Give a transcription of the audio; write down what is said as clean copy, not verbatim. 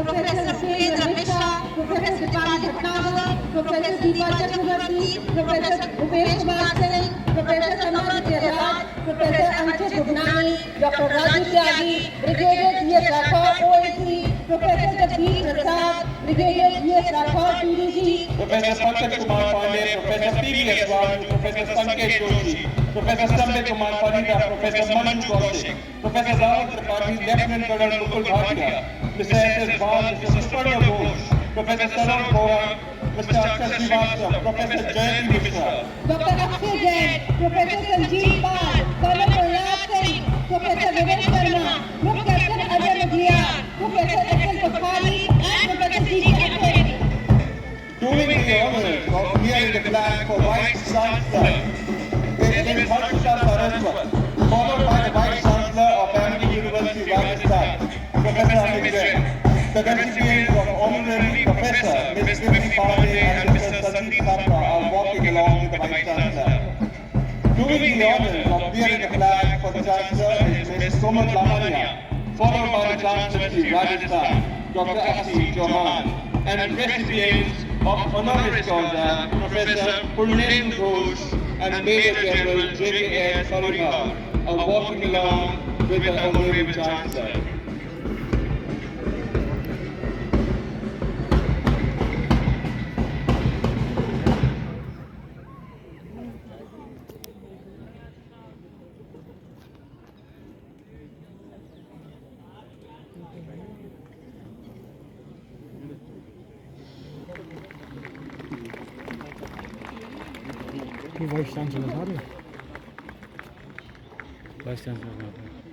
Professor Sukendra Mishra, Professor Dipali Bhatnagar, Professor Deepa Chakravarti, Professor Bhupesh Kumar Singh, Professor Samar Jayaraj, Professor Anshul Bhugnani, Dr. Raju Tyagi, Brigadier G.S. Rathod, OAC, Professor Jagdeep Prasad, Brigadier G.S. Rathod, PDG, Professor Pankaj Kumar Pandey, Professor P.V.S. Raju, Professor Sanket Joshi, Professor Sambit Kumar Parida, Professor Manu Kaushik, Professor Rahul Tripathi, Lieutenant Colonel Mukul Bhatia, Mr. S.S. Bal, Mr. Suparna Ghosh, Professor Saral Bora, Mr. Akshay Srivastava, Professor Jayanti Mishra, Dr. Akshay Jain, Professor Sanjeev Pal, Colonel Prahlad Singh, Professor Vivek Sharma, Group Captain Ajay Mudliar, Professor S.N. Kothari, and Professor G.K. Akheri. doing the honors of bearing the flag for Vice Chancellor is Ms. Harshita Saraswat, followed by the Vice Chancellor of AMITY University Rajasthan, Professor Amit Jain. The recipients of Honorary Professor Ms. Vipin Pandey and Mr. Sandeep Sapra are walking along with the Vice Chancellor. Doing the honors of bearing the flag for the Chancellor is Ms. Komal Lamania, followed by the Chancellor of Rajasthan, Dr. Asif Chauhan, and recipients of honoris causa Professor Purnendu Ghosh and Major General J.K.S. Paribhar are walking along with the Honorable Chancellor. Vice chancellor vice chancellor